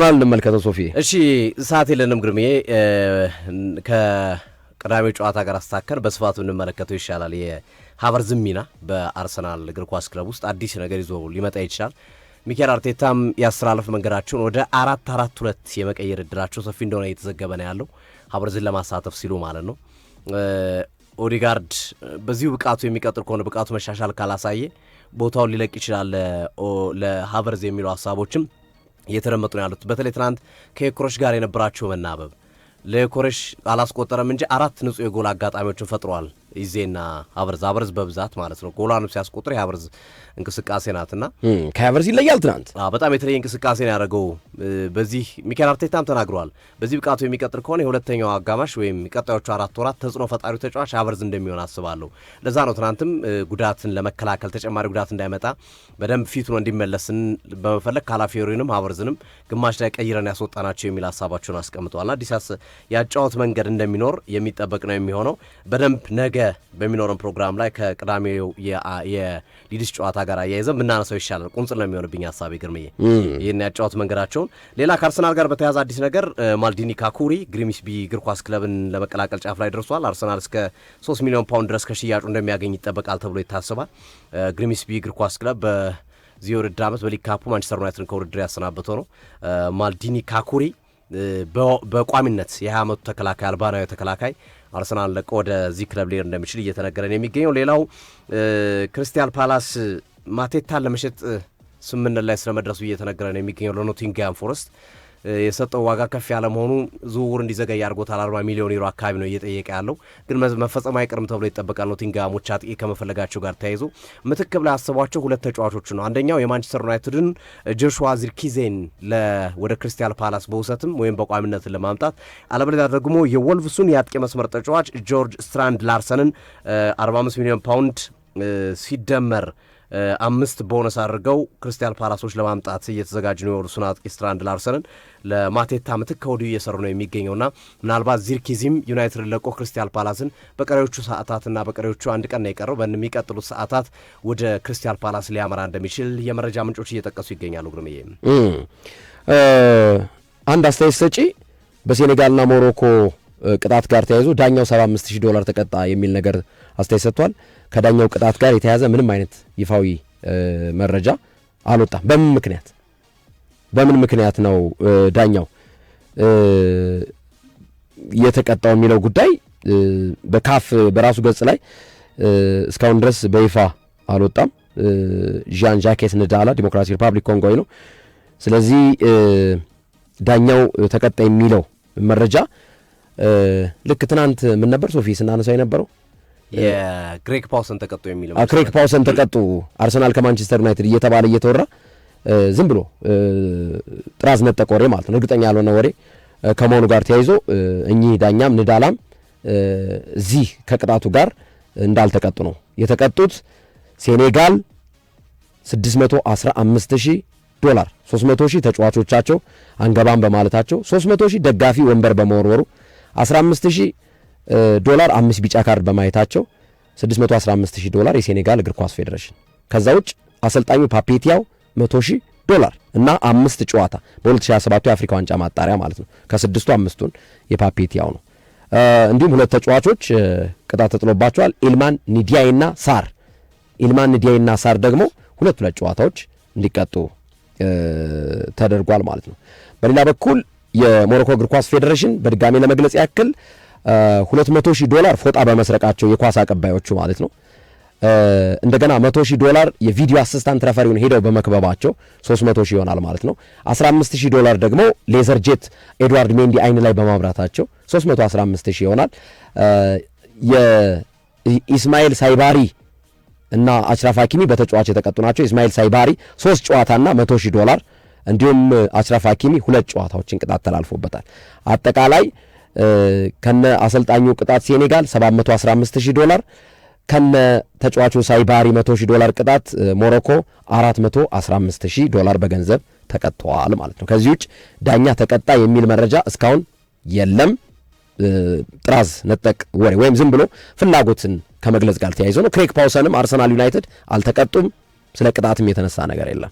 እንመልከተው ሶፊ። እሺ ሰዓት የለንም ግርሜ ከቅዳሜው ጨዋታ ጋር አስተካከል በስፋቱ እንመለከተው ይሻላል። የሃቨርዝ ሚና በአርሰናል እግር ኳስ ክለብ ውስጥ አዲስ ነገር ይዞ ሊመጣ ይችላል። ሚኬል አርቴታም ያስተላለፍ መንገዳቸውን ወደ 4-4-2 የመቀየር እድላቸው ሰፊ እንደሆነ እየተዘገበ ነው ያለው ሃቨርዝን ለማሳተፍ ሲሉ ማለት ነው። ኦዲጋርድ በዚሁ ብቃቱ የሚቀጥል ከሆነ ብቃቱ መሻሻል ካላሳየ ቦታውን ሊለቅ ይችላል ለሃቨርዝ የሚሉ ሀሳቦችም እየተደመጡ ነው ያሉት። በተለይ ትናንት ከኮረሽ ጋር የነበራቸው መናበብ ለኮረሽ አላስቆጠረም እንጂ 4 ንጹህ የጎል አጋጣሚዎችን ፈጥሯል። ይዜና ሃቨርዝ በብዛት ማለት ነው ጎላንም ሲያስቆጥር የሃቨርዝ እንቅስቃሴ ናትና ከሃቨርዝ ይለያል። ትናንት በጣም የተለየ እንቅስቃሴ ነው ያደረገው። በዚህ ሚኬል አርቴታም ተናግሯል። በዚህ ብቃቱ የሚቀጥል ከሆነ የሁለተኛው አጋማሽ ወይም ቀጣዮቹ 4 ወራት ተጽዕኖ ፈጣሪው ተጫዋች ሃቨርዝ እንደሚሆን አስባለሁ። ለዛ ነው ትናንትም ጉዳትን ለመከላከል ተጨማሪ ጉዳት እንዳይመጣ በደንብ ፊቱን እንዲመለስን በመፈለግ ካላፊዮሪንም ሃቨርዝንም ግማሽ ላይ ቀይረን ያስወጣናቸው የሚል ሀሳባቸውን አስቀምጠዋል። አዲስ ያጫወት መንገድ እንደሚኖር የሚጠበቅ ነው የሚሆነው። በደንብ ነገ በሚኖረን ፕሮግራም ላይ ከቅዳሜው የሊድስ ጨዋታ ጋር አያይዘን ብናነሳው ይሻላል። ቁንጽል ነው የሚሆንብኝ ሀሳቤ ግርምዬ ይህን ያጫወት መንገዳቸውን። ሌላ ከአርሰናል ጋር በተያያዘ አዲስ ነገር ማልዲኒ ካኩሪ ግሪምስቢ እግር ኳስ ክለብን ለመቀላቀል ጫፍ ላይ ደርሷል። አርሰናል እስከ 3 ሚሊዮን ፓውንድ ድረስ ከሽያጩ እንደሚያገኝ ይጠበቃል ተብሎ ይታሰባል። ግሪምስቢ እግር ኳስ ክለብ በዚህ ውድድር ዓመት በሊግ ካፑ ማንቸስተር ዩናይትድን ከውድድር ያሰናበተው ነው። ማልዲኒ ካኩሪ በቋሚነት የ20 ዓመቱ ተከላካይ አልባናዊ ተከላካይ አርሰናል ለቆ ወደዚህ ክለብ ሊሄድ እንደሚችል እየተነገረን የሚገኘው። ሌላው ክሪስታል ፓላስ ማቴታን ለመሸጥ ስምምነት ላይ ስለመድረሱ እየተነገረን የሚገኘው ለኖቲንግሃም ፎረስት የሰጠው ዋጋ ከፍ ያለ መሆኑ ዝውውር እንዲዘገይ አድርጎታል። 40 ሚሊዮን ዩሮ አካባቢ ነው እየጠየቀ ያለው፣ ግን መፈጸም አይቀርም ተብሎ ይጠበቃል። ኖቲንግሃሞች አጥቂ ከመፈለጋቸው ጋር ተያይዞ ምትክ ብላ ያሰቧቸው 2 ተጫዋቾች ነው። አንደኛው የማንቸስተር ዩናይትድን ጆሹዋ ዚርኪዜን ወደ ክሪስታል ፓላስ በውሰትም ወይም በቋሚነትን ለማምጣት፣ አለበለዚያ ደግሞ የወልቭሱን የአጥቂ መስመር ተጫዋች ጆርጅ ስትራንድ ላርሰንን 45 ሚሊዮን ፓውንድ ሲደመር 5 ቦነስ አድርገው ክሪስታል ፓላሶች ለማምጣት እየተዘጋጁ ነው። የወልቭሱን አጥቂ ስትራንድ ላርሰንን ለማቴታ ምትክ ከወዲሁ እየሰሩ ነው የሚገኘውና ምናልባት ዚርኪዚም ዩናይትድ ለቆ ክሪስታል ፓላስን በቀሪዎቹ ሰዓታትና በቀሪዎቹ አንድ ቀን ነው የቀረው በሚቀጥሉት ሰዓታት ወደ ክሪስታል ፓላስ ሊያመራ እንደሚችል የመረጃ ምንጮች እየጠቀሱ ይገኛሉ። ግርምዬ አንድ አስተያየት ሰጪ በሴኔጋልና ሞሮኮ ቅጣት ጋር ተያይዞ ዳኛው $75,000 ተቀጣ የሚል ነገር አስተያየት ሰጥቷል። ከዳኛው ቅጣት ጋር የተያዘ ምንም አይነት ይፋዊ መረጃ አልወጣም። በምን ምክንያት ነው ዳኛው የተቀጣው የሚለው ጉዳይ በካፍ በራሱ ገጽ ላይ እስካሁን ድረስ በይፋ አልወጣም። ዣን ዣኬት ንዳላ ዲሞክራቲክ ሪፐብሊክ ኮንጎ ነው። ስለዚህ ዳኛው ተቀጣ የሚለው መረጃ ልክ ትናንት ምን ነበር ሶፊ ስናነሳው የነበረው የግሬግ ፓውሰን ተቀጡ የሚለው ግሬግ ፓውሰን ተቀጡ አርሰናል ከማንቸስተር ዩናይትድ እየተባለ እየተወራ ዝም ብሎ ጥራዝ ነጠቅ ወሬ ማለት ነው። እርግጠኛ ያልሆነ ወሬ ከመሆኑ ጋር ተያይዞ እኚህ ዳኛም ንዳላም እዚህ ከቅጣቱ ጋር እንዳልተቀጡ ነው የተቀጡት። ሴኔጋል $615,000 $300,000 ተጫዋቾቻቸው አንገባም በማለታቸው 300,000 ደጋፊ ወንበር በመወርወሩ $15,000 5 ቢጫ ካርድ በማየታቸው $615,000 የሴኔጋል እግር ኳስ ፌዴሬሽን። ከዛ ውጭ አሰልጣኙ ፓፔቲያው $100,000 እና 5 ጨዋታ በ2027 የአፍሪካ ዋንጫ ማጣሪያ ማለት ነው። ከ6ቱ 5ቱን የፓፔቲያው ነው። እንዲሁም 2 ተጫዋቾች ቅጣት ተጥሎባቸዋል። ኢልማን ኒዲያይና ሳር ደግሞ 2 ጨዋታዎች እንዲቀጡ ተደርጓል ማለት ነው። በሌላ በኩል የሞሮኮ እግር ኳስ ፌዴሬሽን በድጋሚ ለመግለጽ ያክል $200,000 ፎጣ በመስረቃቸው የኳስ አቀባዮቹ ማለት ነው። እንደገና $100,000 የቪዲዮ አሲስታንት ረፈሪውን ሄደው በመክበባቸው $300,000 ይሆናል ማለት ነው። $15,000 ደግሞ ሌዘር ጄት ኤድዋርድ ሜንዲ አይን ላይ በማብራታቸው $315,000 ይሆናል። የኢስማኤል ሳይባሪ እና አሽራፍ ሀኪሚ በተጫዋች የተቀጡ ናቸው። ኢስማኤል ሳይባሪ 3 ጨዋታና $100,000 እንዲሁም አሽራፍ ሀኪሚ 2 ጨዋታዎችን ቅጣት ተላልፎበታል። አጠቃላይ ከነ አሰልጣኙ ቅጣት ሴኔጋል $715,000 ከነ ተጫዋቹ ሳይባሪ $100,000 ቅጣት ሞሮኮ $415,000 በገንዘብ ተቀጥተዋል ማለት ነው። ከዚህ ውጭ ዳኛ ተቀጣ የሚል መረጃ እስካሁን የለም። ጥራዝ ነጠቅ ወሬ ወይም ዝም ብሎ ፍላጎትን ከመግለጽ ጋር ተያይዞ ነው። ክሬግ ፓውሰንም አርሰናል ዩናይትድ አልተቀጡም። ስለ ቅጣትም የተነሳ ነገር የለም።